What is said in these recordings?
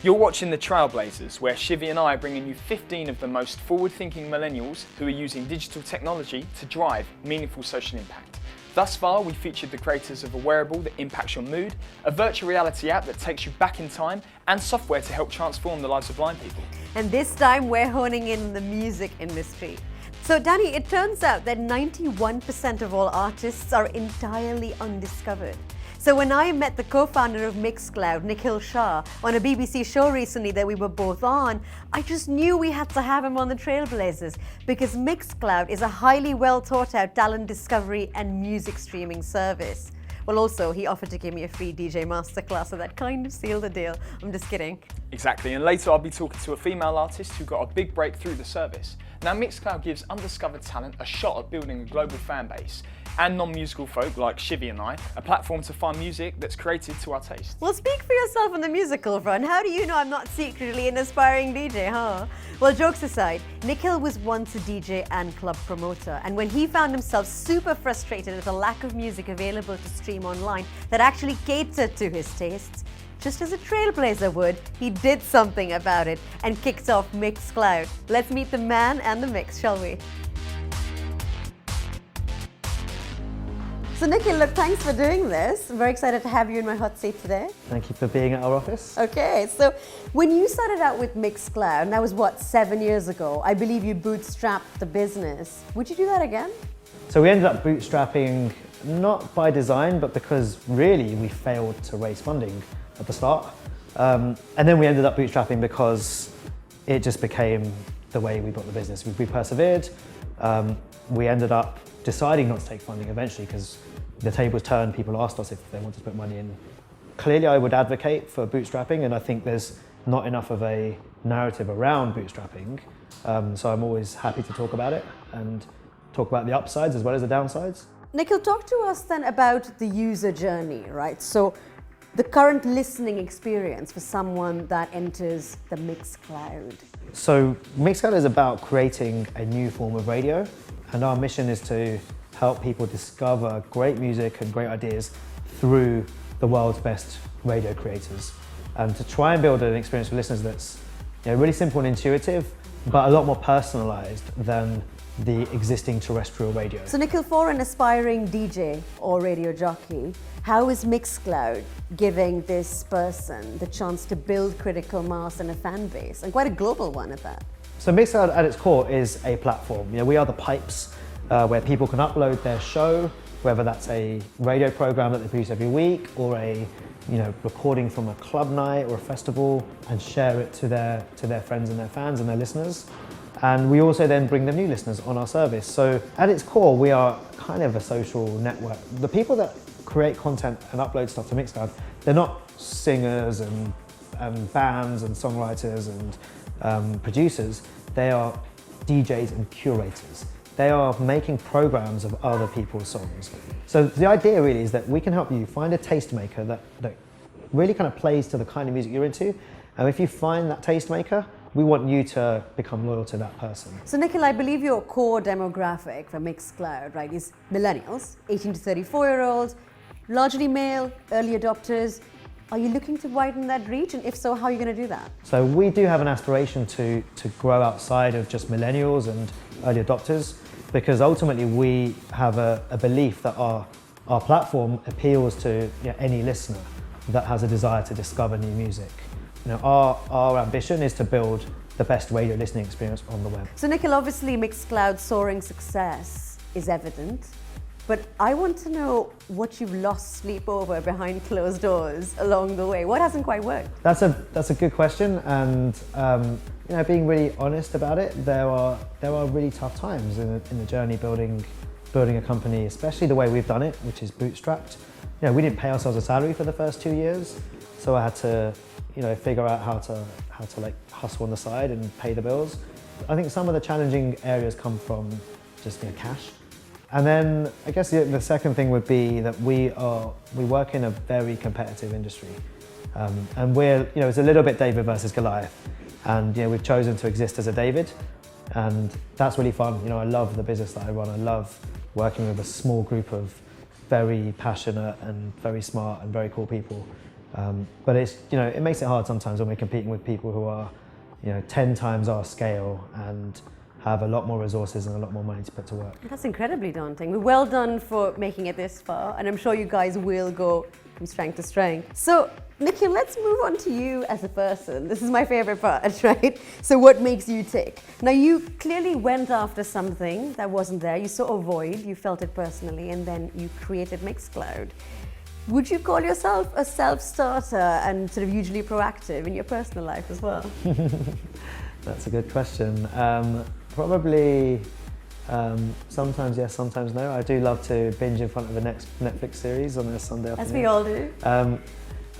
You're watching the Trailblazers, where Shivy and I are bringing you 15 of the most forward-thinking millennials who are using digital technology to drive meaningful social impact. Thus far, we featured the creators of a wearable that impacts your mood, a virtual reality app that takes you back in time, and software to help transform the lives of blind people. And this time, we're honing in on the music industry. So Danny, it turns out that 91% of all artists are entirely undiscovered. So when I met the co-founder of Mixcloud, Nikhil Shah, on a BBC show recently that we were both on, I just knew we had to have him on the Trailblazers because Mixcloud is a highly well thought out talent discovery and music streaming service. Well, also, he offered to give me a free DJ masterclass, so that kind of sealed the deal. I'm just kidding. Exactly, and later I'll be talking to a female artist who got a big break through the service. Now, Mixcloud gives undiscovered talent a shot at building a global fan base, and non-musical folk like Shivy and I, a platform to find music that's created to our taste. Well, speak for yourself on the musical front. How do you know I'm not secretly an aspiring DJ, huh? Well, jokes aside, Nikhil was once a DJ and club promoter, and when he found himself super frustrated at the lack of music available to stream online that actually catered to his tastes, just as a trailblazer would, he did something about it and kicked off Mixcloud. Let's meet the man and the mix, shall we? So Nikhil, look, thanks for doing this. I'm very excited to have you in my hot seat today. Thank you for being at our office. Okay, so when you started out with Mixcloud, and that was what, 7 years ago, I believe you bootstrapped the business. Would you do that again? So we ended up bootstrapping, not by design, but because really we failed to raise funding at the start. And then we ended up bootstrapping because it just became the way we built the business. We persevered. We ended up deciding not to take funding eventually because the tables turned, people asked us if they wanted to put money in. Clearly I would advocate for bootstrapping, and I think there's not enough of a narrative around bootstrapping. So I'm always happy to talk about it and talk about the upsides as well as the downsides. Nikhil, talk to us then about the user journey, right? So the current listening experience for someone that enters the Mixcloud. So Mixcloud is about creating a new form of radio, and our mission is to help people discover great music and great ideas through the world's best radio creators, and to try and build an experience for listeners that's really simple and intuitive, but a lot more personalized than the existing terrestrial radio. So Nikhil, for an aspiring DJ or radio jockey, how is Mixcloud giving this person the chance to build critical mass and a fan base, and quite a global one at that? So Mixcloud at its core is a platform. We are the pipes where people can upload their show, whether that's a radio program that they produce every week or a recording from a club night or a festival, and share it to their friends and their fans and their listeners. And we also then bring them new listeners on our service. So at its core, we are kind of a social network. The people that create content and upload stuff to Mixcloud, they're not singers and bands and songwriters and producers. They are DJs and curators. They are making programs of other people's songs. So the idea really is that we can help you find a tastemaker that really kind of plays to the kind of music you're into. And if you find that tastemaker, we want you to become loyal to that person. So Nikhil, I believe your core demographic for Mixcloud, right, is millennials, 18 to 34-year-olds, largely male, early adopters. Are you looking to widen that reach? And if so, how are you going to do that? So we do have an aspiration to grow outside of just millennials and early adopters, because ultimately we have a belief that our platform appeals to any listener that has a desire to discover new music. Our ambition is to build the best radio listening experience on the web. So Nikhil, obviously Mixcloud's soaring success is evident, but I want to know what you've lost sleep over behind closed doors along the way. What hasn't quite worked? That's a good question, and being really honest about it, there are really tough times in the journey building a company, especially the way we've done it, which is bootstrapped. We didn't pay ourselves a salary for the first 2 years, so I had to figure out how to hustle on the side and pay the bills. I think some of the challenging areas come from just cash. And then I guess the second thing would be that we work in a very competitive industry. And we're, it's a little bit David versus Goliath. And we've chosen to exist as a David. And that's really fun. I love the business that I run. I love working with a small group of very passionate and very smart and very cool people. But it's, it makes it hard sometimes when we're competing with people who are, 10 times our scale and have a lot more resources and a lot more money to put to work. That's incredibly daunting. Well done for making it this far, and I'm sure you guys will go from strength to strength. So, Nikhil, let's move on to you as a person. This is my favorite part, right? So what makes you tick? Now, you clearly went after something that wasn't there. You saw a void, you felt it personally, and then you created Mixcloud. Would you call yourself a self-starter and sort of usually proactive in your personal life as well? That's a good question. Probably sometimes yes, sometimes no. I do love to binge in front of the next Netflix series on a Sunday afternoon. As we all do.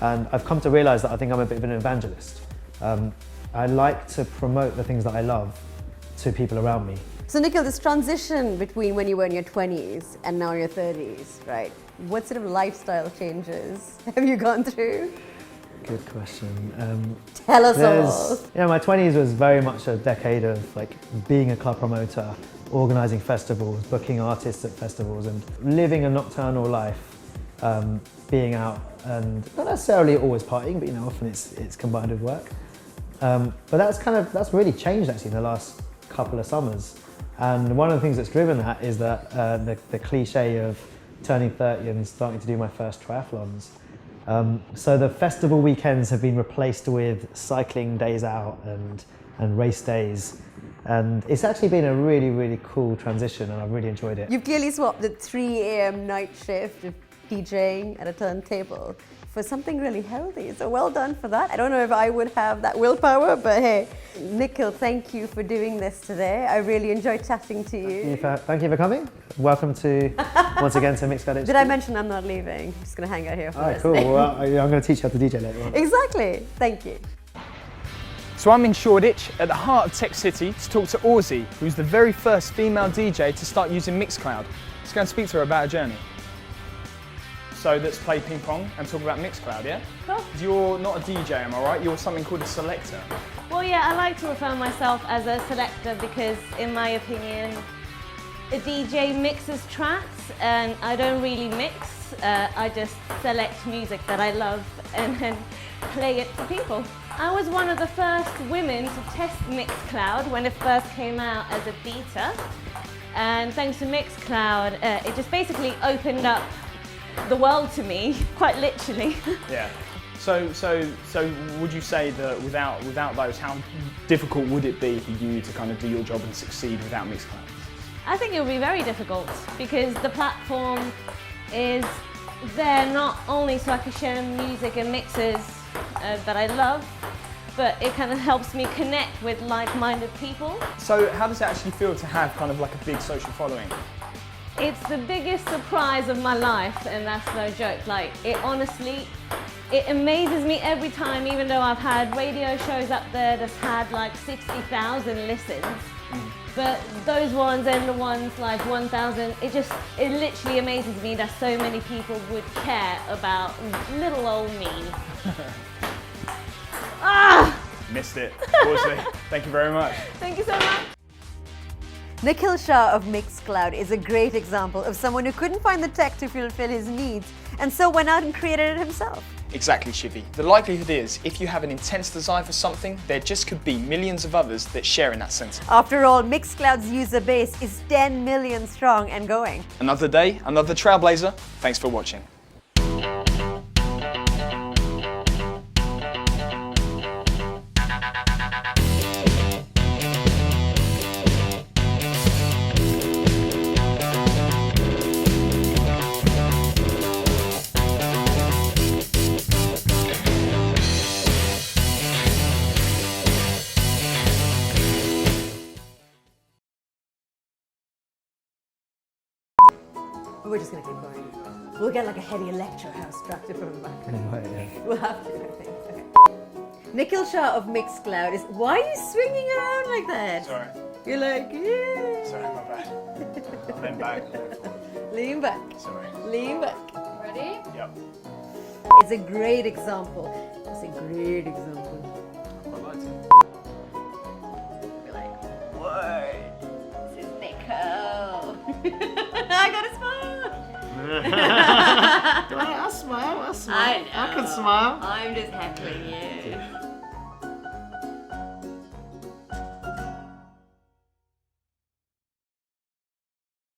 And I've come to realise that I think I'm a bit of an evangelist. I like to promote the things that I love to people around me. So Nikhil, this transition between when you were in your 20s and now your 30s, right? What sort of lifestyle changes have you gone through? Good question. Tell us all. Yeah, my 20s was very much a decade of being a club promoter, organising festivals, booking artists at festivals, and living a nocturnal life, being out and not necessarily always partying, but often it's combined with work. But that's really changed actually in the last couple of summers. And one of the things that's driven that is that the cliche of turning 30 and starting to do my first triathlons. So the festival weekends have been replaced with cycling days out and race days. And it's actually been a really, really cool transition, and I've really enjoyed it. You've clearly swapped the 3 a.m. night shift of DJing at a turntable for something really healthy. So well done for that. I don't know if I would have that willpower, but hey, Nikhil, thank you for doing this today. I really enjoyed chatting to you. Thank you for coming. Welcome to, once again, to Mixcloud. Did I mention I'm not leaving? I'm just going to hang out here for this. Cool. Well, I'm going to teach you how to DJ later on. Exactly. Thank you. So I'm in Shoreditch, at the heart of Tech City, to talk to Aussie, who's the very first female DJ to start using Mixcloud. Let's go and speak to her about her journey. So let's play ping pong and talk about Mixcloud, yeah? Cool. You're not a DJ, am I right? You're something called a selector. Well, yeah, I like to refer myself as a selector because, in my opinion, a DJ mixes tracks and I don't really mix. I just select music that I love and then play it for people. I was one of the first women to test Mixcloud when it first came out as a beta. And thanks to Mixcloud, it just basically opened up the world to me, quite literally. Yeah. So would you say that without those, how difficult would it be for you to kind of do your job and succeed without Mixcloud? I think it would be very difficult because the platform is there not only so I can share music and mixes that I love, but it kind of helps me connect with like-minded people. So how does it actually feel to have kind of like a big social following? It's the biggest surprise of my life, and that's no joke. Like, it honestly, it amazes me every time, even though I've had radio shows up there that's had like 60,000 listens. But those ones and the ones like 1,000, it literally amazes me that so many people would care about little old me. Missed it. Awesome. Thank you very much. Thank you so much. Nikhil Shah of Mixcloud is a great example of someone who couldn't find the tech to fulfill his needs and so went out and created it himself. Exactly, Shivi. The likelihood is, if you have an intense desire for something, there just could be millions of others that share in that sentiment. After all, Mixcloud's user base is 10 million strong and going. Another day, another Trailblazer. Thanks for watching. We're just going to keep going. We'll get like a heavy electro house track to put in the background. Right, yeah. We'll have to, I think. Okay. Nikhil Shah of Mixcloud is... Why are you swinging around like that? Sorry. You're like, yeah. Sorry, my bad. Lean back. Lean back. Sorry. Lean back. Ready? Yep. It's a great example. It's a great example. I like it. You're like, whoa. This is Nikhil. I got a smile. I'll smile. I know. I can smile. I'm just heckling you.